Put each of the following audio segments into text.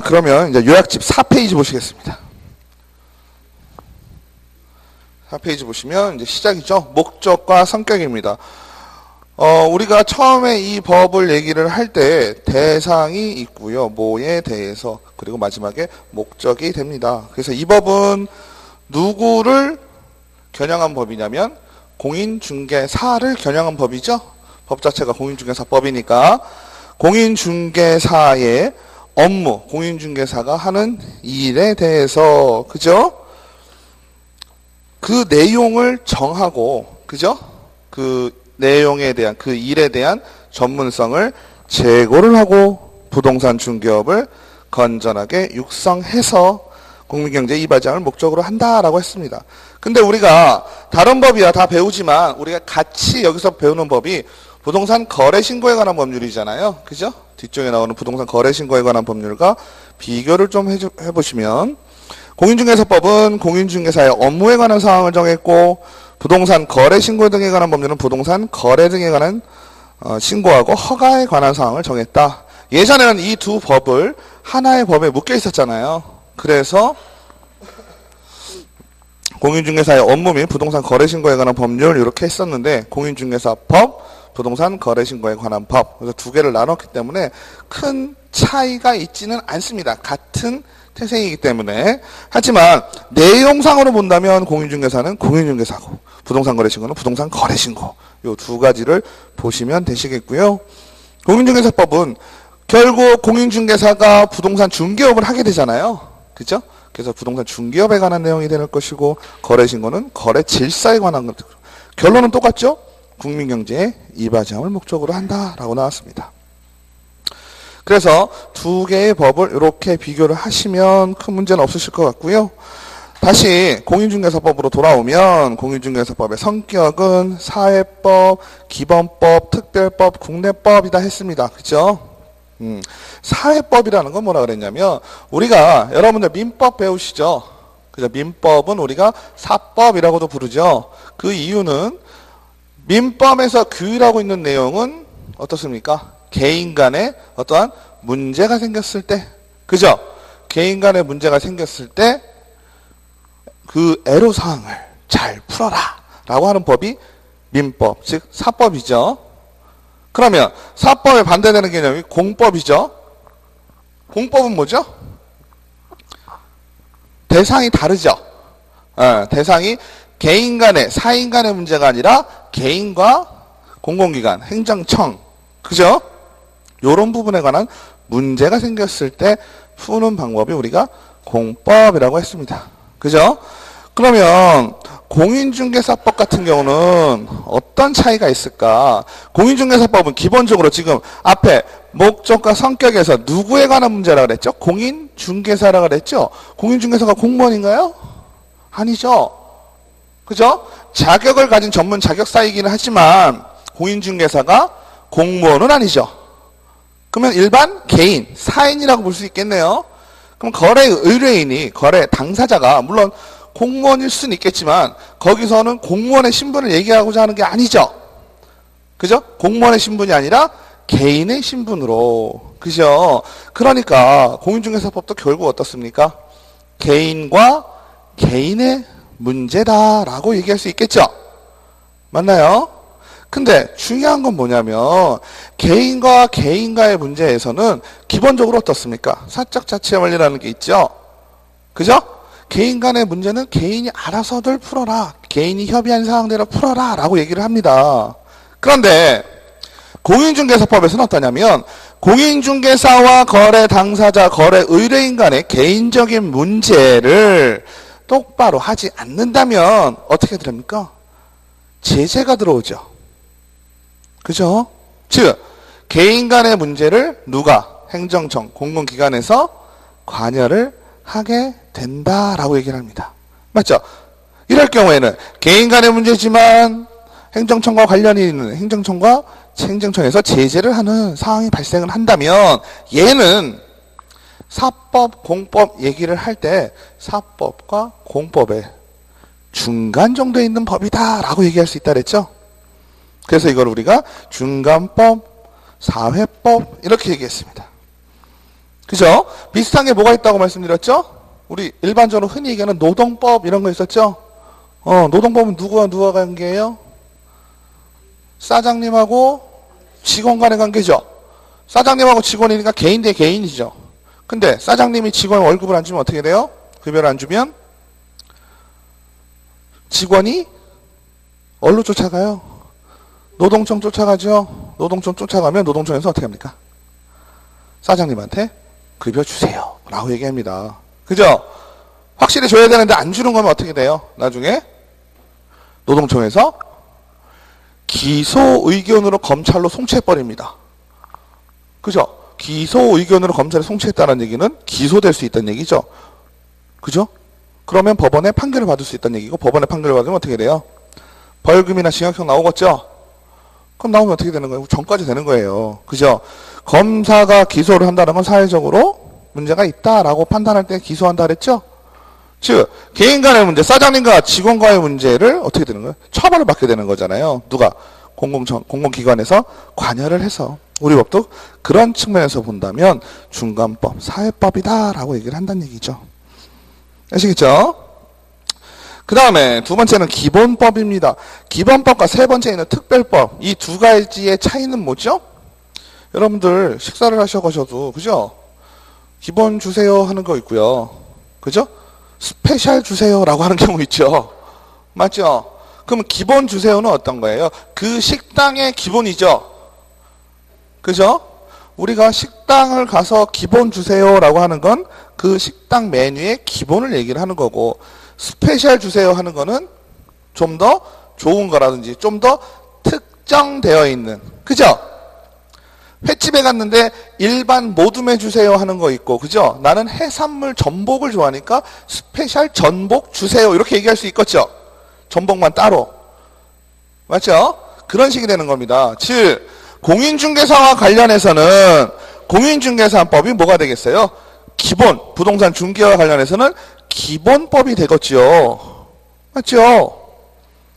그러면 이제 요약집 4페이지 보시겠습니다. 4페이지 보시면 이제 시작이죠. 목적과 성격입니다. 우리가 처음에 이 법을 얘기를 할 때 대상이 있고요. 뭐에 대해서, 그리고 마지막에 목적이 됩니다. 그래서 이 법은 누구를 겨냥한 법이냐면 공인중개사를 겨냥한 법이죠. 법 자체가 공인중개사법이니까 공인중개사의 업무, 공인중개사가 하는 일에 대해서, 그죠? 그 내용을 정하고, 그죠? 그 내용에 대한, 그 일에 대한 전문성을 제고를 하고 부동산 중개업을 건전하게 육성해서 국민경제 이바지함을 목적으로 한다라고 했습니다. 근데 우리가 다른 법이야 다 배우지만 우리가 같이 여기서 배우는 법이 부동산 거래 신고에 관한 법률이잖아요. 그죠? 뒤쪽에 나오는 부동산 거래 신고에 관한 법률과 비교를 좀 해보시면 공인중개사법은 공인중개사의 업무에 관한 사항을 정했고 부동산 거래 신고 등에 관한 법률은 부동산 거래 등에 관한 신고하고 허가에 관한 사항을 정했다. 예전에는 이 두 법을 하나의 법에 묶여 있었잖아요. 그래서 공인중개사의 업무 및 부동산 거래 신고에 관한 법률 이렇게 했었는데 공인중개사법, 부동산 거래 신고에 관한 법, 그래서 두 개를 나눴기 때문에 큰 차이가 있지는 않습니다. 같은 태생이기 때문에. 하지만 내용상으로 본다면 공인중개사는 공인중개사고 부동산 거래 신고는 부동산 거래 신고, 이 두 가지를 보시면 되시겠고요. 공인중개사법은 결국 공인중개사가 부동산 중개업을 하게 되잖아요. 그죠? 그래서 부동산 중개업에 관한 내용이 될 것이고 거래 신고는 거래 질서에 관한 것. 결론은 똑같죠? 국민경제의 이바지함을 목적으로 한다라고 나왔습니다. 그래서 두 개의 법을 이렇게 비교를 하시면 큰 문제는 없으실 것 같고요. 다시 공인중개사법으로 돌아오면 공인중개사법의 성격은 사회법, 기본법, 특별법, 국내법이다 했습니다. 그죠? 사회법이라는 건 뭐라 그랬냐면 우리가 여러분들 민법 배우시죠? 그죠? 민법은 우리가 사법이라고도 부르죠. 그 이유는 민법에서 규율하고 있는 내용은 어떻습니까? 개인 간에 어떠한 문제가 생겼을 때, 그죠? 개인 간에 문제가 생겼을 때 그 애로사항을 잘 풀어라 라고 하는 법이 민법, 즉 사법이죠. 그러면 사법에 반대되는 개념이 공법이죠. 공법은 뭐죠? 대상이 다르죠. 대상이 개인 간의, 사인 간의 문제가 아니라 개인과 공공기관, 행정청, 그죠? 요런 부분에 관한 문제가 생겼을 때 푸는 방법이 우리가 공법이라고 했습니다. 그죠? 그러면 공인중개사법 같은 경우는 어떤 차이가 있을까? 공인중개사법은 기본적으로 지금 앞에 목적과 성격에서 누구에 관한 문제라고 그랬죠? 공인중개사라고 그랬죠? 공인중개사가 공무원인가요? 아니죠. 그죠? 자격을 가진 전문 자격사이기는 하지만 공인중개사가 공무원은 아니죠. 그러면 일반 개인, 사인이라고 볼 수 있겠네요. 그럼 거래 의뢰인이, 거래 당사자가 물론 공무원일 수는 있겠지만 거기서는 공무원의 신분을 얘기하고자 하는 게 아니죠. 그죠? 공무원의 신분이 아니라 개인의 신분으로. 그죠? 그러니까 공인중개사법도 결국 어떻습니까? 개인과 개인의 문제다라고 얘기할 수 있겠죠? 맞나요? 근데 중요한 건 뭐냐면 개인과 개인과의 문제에서는 기본적으로 어떻습니까? 사적 자치 원리라는 게 있죠. 그죠? 개인 간의 문제는 개인이 알아서들 풀어라. 개인이 협의한 사항대로 풀어라 라고 얘기를 합니다. 그런데 공인중개사법에서는 어떠냐면 공인중개사와 거래 당사자, 거래 의뢰인 간의 개인적인 문제를 똑바로 하지 않는다면 어떻게 됩니까? 제재가 들어오죠. 그죠? 즉 개인 간의 문제를 누가? 행정청, 공공기관에서 관여를 하게 된다라고 얘기를 합니다. 맞죠? 이럴 경우에는 개인 간의 문제지만 행정청과 관련이 있는 행정청과 행정청에서 제재를 하는 상황이 발생을 한다면 얘는 사법, 공법 얘기를 할 때 사법과 공법의 중간 정도에 있는 법이다 라고 얘기할 수 있다 그랬죠? 그래서 이걸 우리가 중간법, 사회법 이렇게 얘기했습니다. 그죠? 비슷한 게 뭐가 있다고 말씀드렸죠? 우리 일반적으로 흔히 얘기하는 노동법 이런 거 있었죠? 노동법은 누구와 누가 관계예요? 사장님하고 직원 간의 관계죠. 사장님하고 직원이니까 개인 대 개인이죠. 근데 사장님이 직원 월급을 안 주면 어떻게 돼요? 급여를 안 주면 직원이 어디로 쫓아가요? 노동청 쫓아가죠. 노동청 쫓아가면 노동청에서 어떻게 합니까? 사장님한테 급여 주세요 라고 얘기합니다. 그죠? 확실히 줘야 되는데 안 주는 거면 어떻게 돼요? 나중에 노동청에서 기소 의견으로 검찰로 송치해버립니다. 그죠? 기소 의견으로 검찰에 송치했다는 얘기는 기소될 수 있다는 얘기죠. 그죠? 그러면 법원에 판결을 받을 수 있다는 얘기고, 법원에 판결을 받으면 어떻게 돼요? 벌금이나 징역형 나오겠죠? 그럼 나오면 어떻게 되는 거예요? 전까지 되는 거예요. 그죠? 검사가 기소를 한다는 건 사회적으로 문제가 있다라고 판단할 때 기소한다 그랬죠? 즉 개인 간의 문제, 사장님과 직원과의 문제를 어떻게 되는 거예요? 처벌을 받게 되는 거잖아요. 누가? 공공기관에서 관여를 해서. 우리 법도 그런 측면에서 본다면 중간법, 사회법이다라고 얘기를 한다는 얘기죠. 아시겠죠? 그 다음에 두 번째는 기본법입니다. 기본법과 세 번째 있는 특별법, 이 두 가지의 차이는 뭐죠? 여러분들 식사를 하셔가셔도 그죠? 기본 주세요 하는 거 있고요. 그죠? 스페셜 주세요라고 하는 경우 있죠. 맞죠? 그럼 기본 주세요는 어떤 거예요? 그 식당의 기본이죠. 그죠? 우리가 식당을 가서 기본 주세요라고 하는 건 그 식당 메뉴의 기본을 얘기를 하는 거고, 스페셜 주세요 하는 거는 좀 더 좋은 거라든지 좀 더 특정되어 있는, 그죠? 횟집에 갔는데 일반 모둠에 주세요 하는 거 있고, 그죠? 나는 해산물 전복을 좋아하니까 스페셜 전복 주세요 이렇게 얘기할 수 있겠죠? 전복만 따로. 맞죠? 그런 식이 되는 겁니다. 즉 공인중개사와 관련해서는 공인중개사법이 뭐가 되겠어요? 기본, 부동산 중개와 관련해서는 기본법이 되겠죠. 맞죠?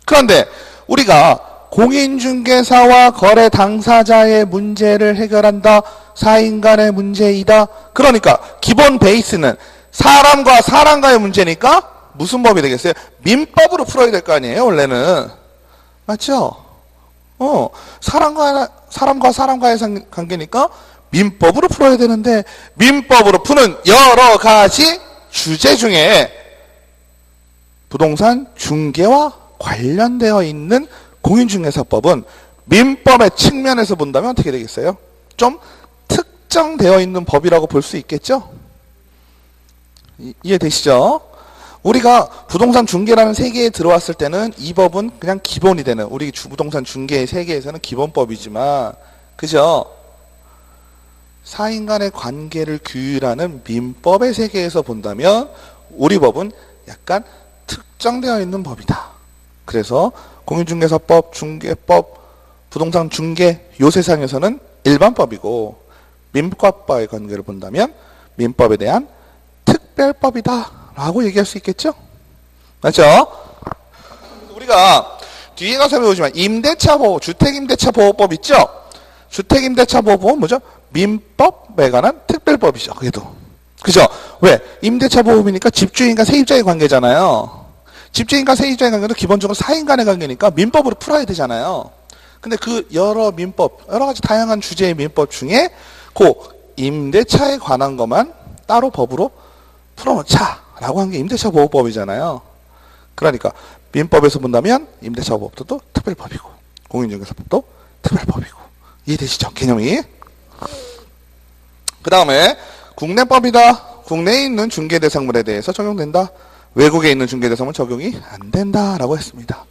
그런데 우리가 공인중개사와 거래 당사자의 문제를 해결한다. 사인 간의 문제이다. 그러니까 기본 베이스는 사람과 사람과의 문제니까 무슨 법이 되겠어요? 민법으로 풀어야 될 거 아니에요, 원래는. 맞죠? 사람과 사람과의 관계니까 민법으로 풀어야 되는데, 민법으로 푸는 여러 가지 주제 중에 부동산 중개와 관련되어 있는 공인중개사법은 민법의 측면에서 본다면 어떻게 되겠어요? 좀 특정되어 있는 법이라고 볼 수 있겠죠? 이해되시죠? 우리가 부동산 중개라는 세계에 들어왔을 때는 이 법은 그냥 기본이 되는, 우리 부동산 중개의 세계에서는 기본법이지만, 그죠? 사인 간의 관계를 규율하는 민법의 세계에서 본다면 우리 법은 약간 특정되어 있는 법이다. 그래서 공인중개사법, 중개법, 부동산 중개 요 세상에서는 일반법이고, 민법과의 관계를 본다면 민법에 대한 특별법이다 라고 얘기할 수 있겠죠? 맞죠? 우리가 뒤에 가서 배우지만 임대차 보호, 주택임대차 보호법 있죠? 주택임대차 보호법은 뭐죠? 민법에 관한 특별법이죠. 그래도. 그죠? 왜? 임대차 보호법이니까 집주인과 세입자의 관계잖아요. 집주인과 세입자의 관계도 기본적으로 사인 간의 관계니까 민법으로 풀어야 되잖아요. 근데 그 여러 민법, 여러 가지 다양한 주제의 민법 중에 그 임대차에 관한 것만 따로 법으로 풀어놓자라고 한 게 임대차 보호법이잖아요. 그러니까 민법에서 본다면 임대차 보호법도 특별법이고, 공인중개사법도 특별법이고. 이해되시죠? 개념이. 그 다음에 국내법이다. 국내에 있는 중개대상물에 대해서 적용된다. 외국에 있는 중개대상물 적용이 안 된다라고 했습니다.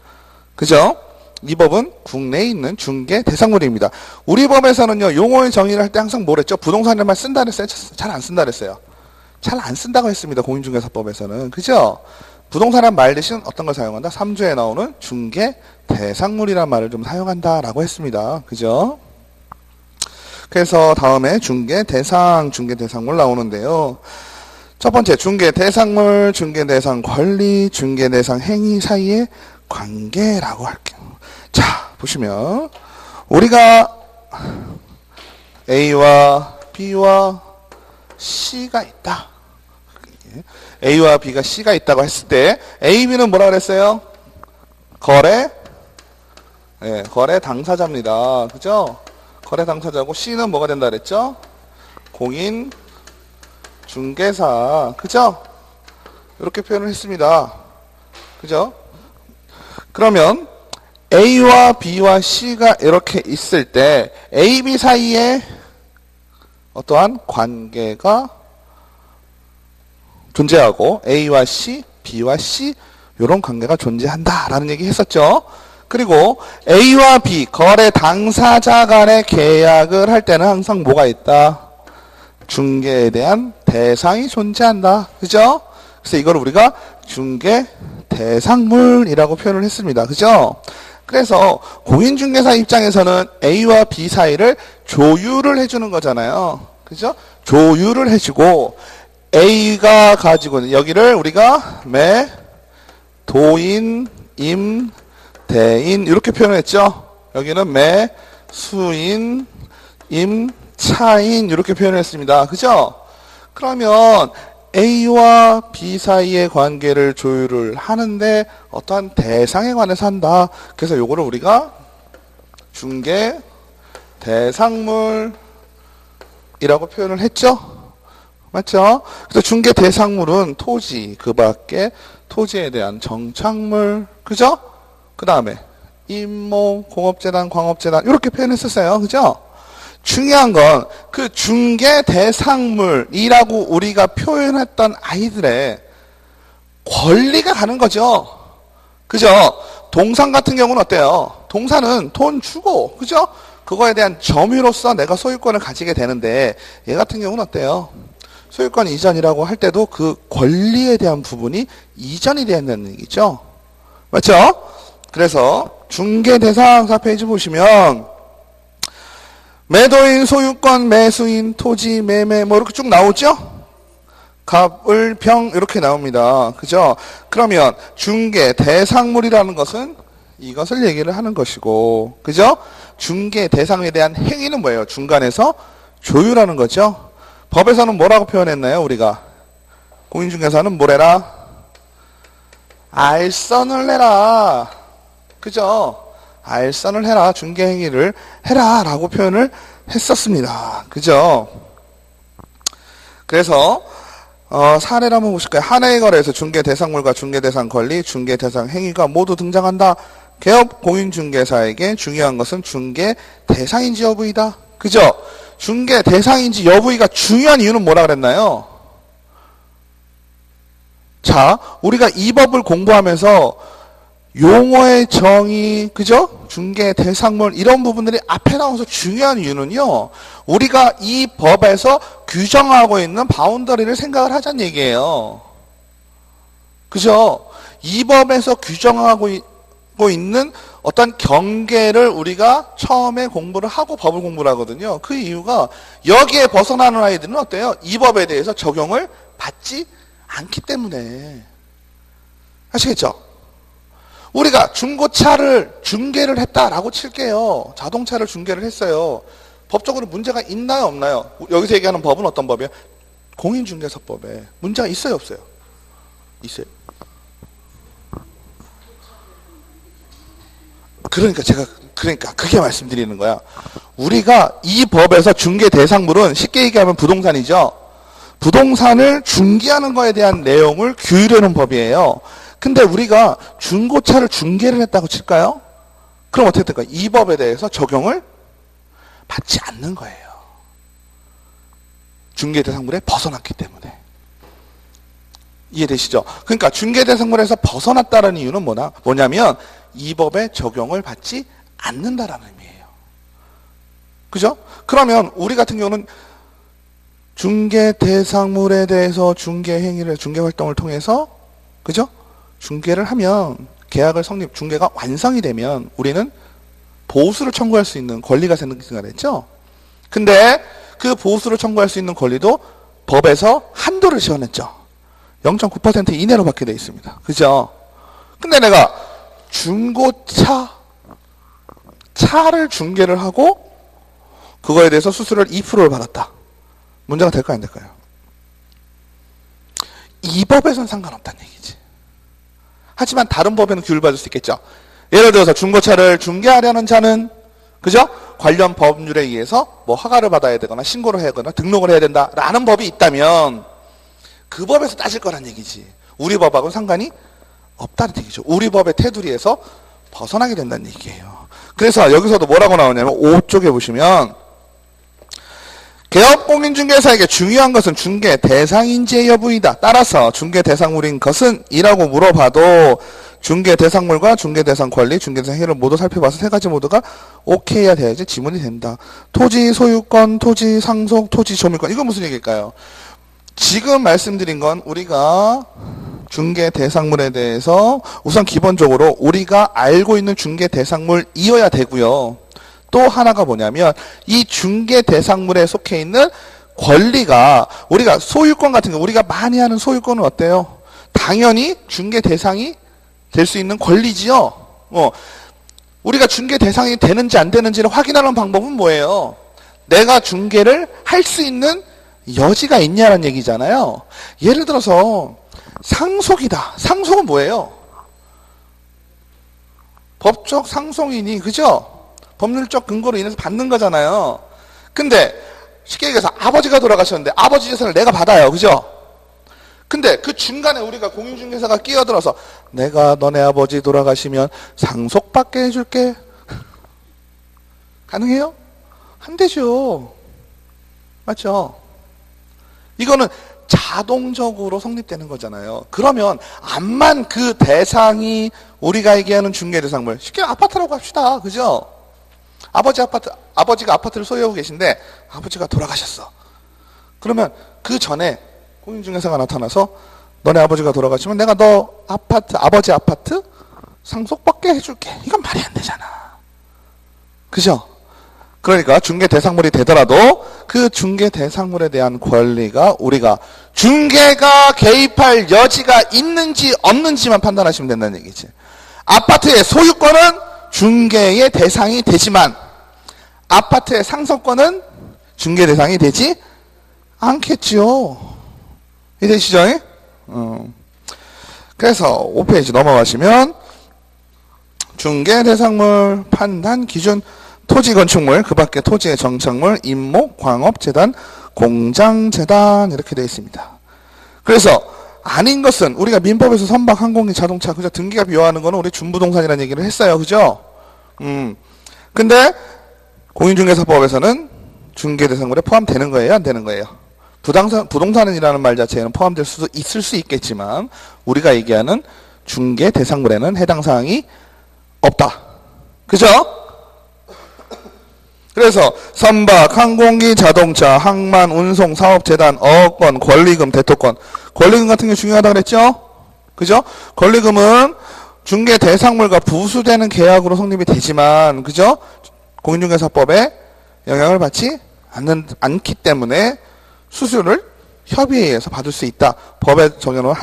그죠? 이 법은 국내에 있는 중개대상물입니다. 우리 법에서는요, 용어의 정의를 할 때 항상 뭐랬죠? 부동산에만 쓴다 그랬어요? 잘 안 쓴다 그랬어요? 잘 안 쓴다고 했습니다. 공인중개사법에서는. 그죠? 부동산이란 말 대신 어떤 걸 사용한다? 3조에 나오는 중개대상물이란 말을 좀 사용한다라고 했습니다. 그죠? 그래서 다음에 중개대상물 나오는데요. 첫 번째, 중개대상물, 중개대상 권리, 중개대상 행위 사이의 관계라고 할게요. 자, 보시면 우리가 A와 B와 C가 있다. A와 B가 C가 있다고 했을 때 A, B는 뭐라 그랬어요? 거래 당사자입니다. 그죠? 거래 당사자고 C는 뭐가 된다 그랬죠? 공인 중개사. 그죠? 이렇게 표현을 했습니다. 그죠? 그러면 A와 B와 C가 이렇게 있을 때 A, B 사이에 어떠한 관계가 존재하고 A와 C, B와 C 이런 관계가 존재한다라는 얘기 했었죠. 그리고 A와 B 거래 당사자 간의 계약을 할 때는 항상 뭐가 있다? 중개에 대한 대상이 존재한다. 그죠? 그래서 이걸 우리가 중개 대상물이라고 표현을 했습니다. 그죠? 그래서 공인중개사 입장에서는 A와 B 사이를 조율을 해주는 거잖아요. 그죠? 조율을 해주고 A가 가지고 있는 여기를 우리가 도인, 임, 대인 이렇게 표현했죠. 여기는 수인, 임, 차인 이렇게 표현했습니다. 그죠? 그러면 A와 B 사이의 관계를 조율을 하는데 어떠한 대상에 관해서 한다. 그래서 요거를 우리가 중개 대상물이라고 표현을 했죠. 맞죠? 그래서 중개 대상물은 토지, 그 밖에 토지에 대한 정착물, 그죠? 그 다음에 임모, 공업재단, 광업재단 이렇게 표현했었어요. 그죠? 중요한 건 그 중개 대상물이라고 우리가 표현했던 아이들의 권리가 가는 거죠. 그죠? 동산 같은 경우는 어때요? 동산은 돈 주고, 그죠? 그거에 대한 점유로서 내가 소유권을 가지게 되는데 얘 같은 경우는 어때요? 소유권 이전이라고 할 때도 그 권리에 대한 부분이 이전이 되어 있는 얘기죠. 맞죠? 그래서 중개 대상 4페이지 보시면 매도인, 소유권, 매수인, 토지, 매매 뭐 이렇게 쭉 나오죠? 갑을, 병 이렇게 나옵니다. 그죠? 그러면 중개 대상물이라는 것은 이것을 얘기를 하는 것이고, 그죠? 중개 대상에 대한 행위는 뭐예요? 중간에서 조율하는 거죠. 법에서는 뭐라고 표현했나요? 우리가 공인중개사는 뭐래라? 알선을 해라. 그죠? 알선을 해라. 중개행위를 해라 라고 표현을 했었습니다. 그죠? 그래서 사례를 한번 보실까요? 하나의 거래에서 중개대상물과 중개대상 권리, 중개대상 행위가 모두 등장한다. 개업 공인중개사에게 중요한 것은 중개대상인지 여부이다. 그죠? 중개대상인지 여부이가 중요한 이유는 뭐라 그랬나요? 자, 우리가 이 법을 공부하면서 용어의 정의, 그죠? 중개 대상물 이런 부분들이 앞에 나와서 중요한 이유는요. 우리가 이 법에서 규정하고 있는 바운더리를 생각을 하자는 얘기예요. 그죠? 이 법에서 규정하고 있는 어떤 경계를 우리가 처음에 공부를 하고 법을 공부를 하거든요. 그 이유가 여기에 벗어나는 아이들은 어때요? 이 법에 대해서 적용을 받지 않기 때문에. 아시겠죠? 우리가 중고차를 중개를 했다라고 칠게요. 자동차를 중개를 했어요. 법적으로 문제가 있나요, 없나요? 여기서 얘기하는 법은 어떤 법이에요? 공인중개사법에 문제가 있어요, 없어요? 있어요. 그러니까 그게 말씀드리는 거야. 우리가 이 법에서 중개 대상물은 쉽게 얘기하면 부동산이죠. 부동산을 중개하는 거에 대한 내용을 규율하는 법이에요. 근데 우리가 중고차를 중개를 했다고 칠까요? 그럼 어떻게 될까요? 이 법에 대해서 적용을 받지 않는 거예요. 중개대상물에 벗어났기 때문에. 이해되시죠? 그러니까 중개대상물에서 벗어났다는 이유는 뭐냐면 이 법에 적용을 받지 않는다라는 의미예요. 그죠? 그러면 우리 같은 경우는 중개대상물에 대해서 중개행위를, 중개활동을 통해서, 그죠? 중개를 하면 계약을 중개가 완성이 되면 우리는 보수를 청구할 수 있는 권리가 생긴다고 했죠. 근데 그 보수를 청구할 수 있는 권리도 법에서 한도를 지어냈죠. 0.9% 이내로 받게 되어 있습니다. 그죠? 근데 내가 차를 중개를 하고 그거에 대해서 수수료를 2%를 받았다. 문제가 될까요, 안 될까요? 이 법에서는 상관없다는 얘기지. 하지만 다른 법에는 규율 받을 수 있겠죠. 예를 들어서 중고차를 중개하려는 자는 그죠? 관련 법률에 의해서 뭐 허가를 받아야 되거나 신고를 해야 되거나 등록을 해야 된다라는 법이 있다면 그 법에서 따질 거란 얘기지. 우리 법하고는 상관이 없다는 얘기죠. 우리 법의 테두리에서 벗어나게 된다는 얘기예요. 그래서 여기서도 뭐라고 나오냐면 5쪽에 보시면 개업공인중개사에게 중요한 것은 중개 대상인지의 여부이다. 따라서 중개 대상물인 것은 이라고 물어봐도 중개 대상물과 중개 대상 권리, 중개 대상 행위를 모두 살펴봐서 세 가지 모두가 오케이야 돼야지 지문이 된다. 토지 소유권, 토지 상속, 토지 조밀권. 이건 무슨 얘기일까요? 지금 말씀드린 건 우리가 중개 대상물에 대해서 우선 기본적으로 우리가 알고 있는 중개 대상물이어야 되고요. 또 하나가 뭐냐면 이 중개 대상물에 속해 있는 권리가 우리가 소유권 같은 거 우리가 많이 하는 소유권은 어때요? 당연히 중개 대상이 될 수 있는 권리지요. 우리가 중개 대상이 되는지 안 되는지를 확인하는 방법은 뭐예요? 내가 중개를 할 수 있는 여지가 있냐는 얘기잖아요. 예를 들어서 상속이다. 상속은 뭐예요? 법적 상속인이 그죠? 법률적 근거로 인해서 받는 거잖아요. 근데 쉽게 얘기해서 아버지가 돌아가셨는데 아버지 재산을 내가 받아요. 그죠? 근데 그 중간에 우리가 공인중개사가 끼어들어서 내가 너네 아버지 돌아가시면 상속받게 해줄게. 가능해요? 안 되죠. 맞죠? 이거는 자동적으로 성립되는 거잖아요. 그러면 암만 그 대상이 우리가 얘기하는 중개대상물 쉽게 아파트라고 합시다. 그죠? 아버지가 아파트를 소유하고 계신데 아버지가 돌아가셨어. 그러면 그 전에 공인중개사가 나타나서 너네 아버지가 돌아가시면 내가 너 아버지 아파트 상속받게 해줄게. 이건 말이 안 되잖아. 그죠? 그러니까 중개 대상물이 되더라도 그 중개 대상물에 대한 권리가 우리가 중개가 개입할 여지가 있는지 없는지만 판단하시면 된다는 얘기지. 아파트의 소유권은 중개의 대상이 되지만 아파트의 상속권은 중개 대상이 되지 않겠지요. 이해되시죠? 그래서 5페이지 넘어가시면 중개 대상물 판단 기준 토지 건축물, 그 밖에 토지의 정착물, 임목, 광업, 재단, 공장, 재단 이렇게 되어 있습니다. 그래서 아닌 것은 우리가 민법에서 선박, 항공기, 자동차, 그죠? 등기가 비화하는 거는 우리 준부동산이라는 얘기를 했어요. 그죠? 근데 공인중개사법에서는 중개대상물에 포함되는 거예요? 안 되는 거예요? 부동산이라는 말 자체에는 포함될 수도 있을 수 있겠지만 우리가 얘기하는 중개대상물에는 해당 사항이 없다. 그죠? 그래서 선박, 항공기, 자동차, 항만, 운송, 사업, 재단, 어업권, 권리금, 대토권. 권리금 같은 게 중요하다고 그랬죠? 그죠? 권리금은 중개 대상물과 부수되는 계약으로 성립이 되지만, 그죠? 공인중개사법에 영향을 받지 않기 때문에 수수료를 협의에 의해서 받을 수 있다. 법에 정해놓은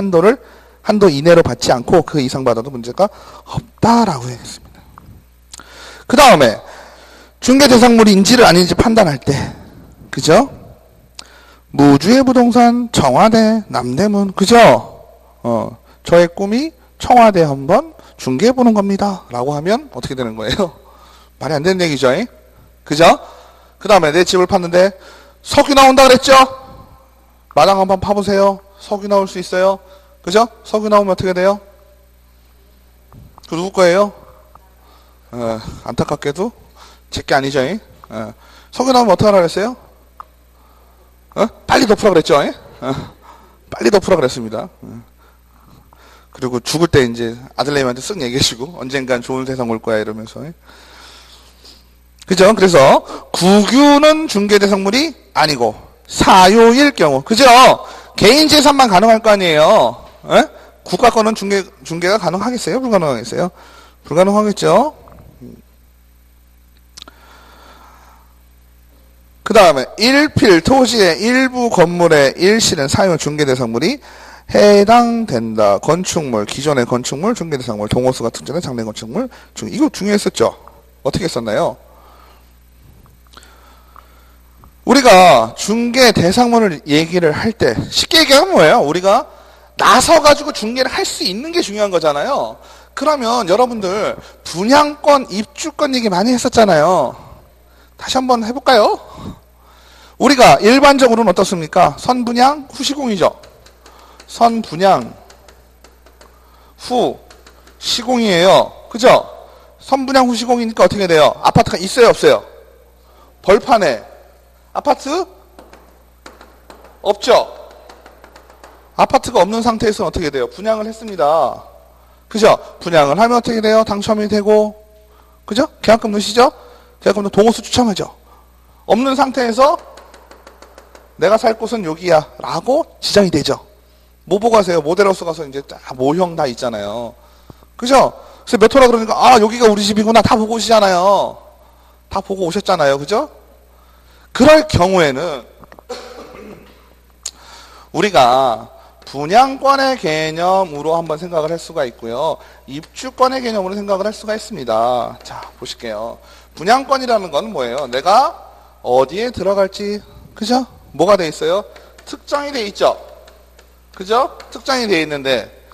한도 이내로 받지 않고 그 이상 받아도 문제가 없다라고 했습니다. 그 다음에 중개 대상물인지를 아닌지 판단할 때, 그죠? 무주의 부동산, 청와대, 남대문, 그죠? 저의 꿈이 청와대 한번 중개해보는 겁니다. 라고 하면 어떻게 되는 거예요? 말이 안 되는 얘기죠. 그죠? 그 다음에 내 집을 팠는데 석유 나온다 그랬죠? 마당 한번 파보세요. 석유 나올 수 있어요. 그죠? 석유 나오면 어떻게 돼요? 그 누구 거예요? 안타깝게도 제게 아니죠. 석유 나오면 어떡하라 그랬어요? 빨리 덮으라 그랬죠. 빨리 덮으라 그랬습니다. 그리고 죽을 때 이제 아들내미한테 쓱 얘기해주고 언젠간 좋은 세상 올 거야 이러면서. 그죠? 그래서 국유는 중개대상물이 아니고 사유일 경우, 그죠? 개인 재산만 가능할 거 아니에요. 국가 거는 중개가 가능하겠어요? 불가능하겠어요? 불가능하겠죠? 그 다음에 일필 토지의 일부 건물의 일실은 사유 중개대상물이 해당된다. 건축물, 기존의 건축물, 중개대상물, 동호수가 특정된 장래 건축물, 이거 중요했었죠? 어떻게 했었나요? 우리가 중개대상물을 얘기를 할 때 쉽게 얘기하면 뭐예요? 우리가 나서가지고 중개를 할 수 있는 게 중요한 거잖아요. 그러면 여러분들 분양권, 입주권 얘기 많이 했었잖아요. 다시 한번 해볼까요? 우리가 일반적으로는 어떻습니까? 선분양, 후시공이죠. 선분양, 후, 시공이에요. 그죠? 선분양, 후시공이니까 어떻게 돼요? 아파트가 있어요, 없어요? 벌판에 아파트? 없죠? 아파트가 없는 상태에서는 어떻게 돼요? 분양을 했습니다. 그죠? 분양을 하면 어떻게 돼요? 당첨이 되고, 그죠? 계약금 넣으시죠? 계약금 동호수 추첨하죠. 없는 상태에서 내가 살 곳은 여기야 라고 지정이 되죠. 뭐 보고 가세요? 모델하우스 가서 이제 딱 모형 다 있잖아요. 그죠? 그래서 몇 호라 그러니까 아 여기가 우리 집이구나 다 보고 오시잖아요. 다 보고 오셨잖아요. 그죠? 그럴 경우에는 우리가 분양권의 개념으로 한번 생각을 할 수가 있고요. 입주권의 개념으로 생각을 할 수가 있습니다. 자, 보실게요. 분양권이라는 건 뭐예요? 내가 어디에 들어갈지, 그죠? 뭐가 돼 있어요? 특정이 돼 있죠? 그죠? 특정이 돼 있는데,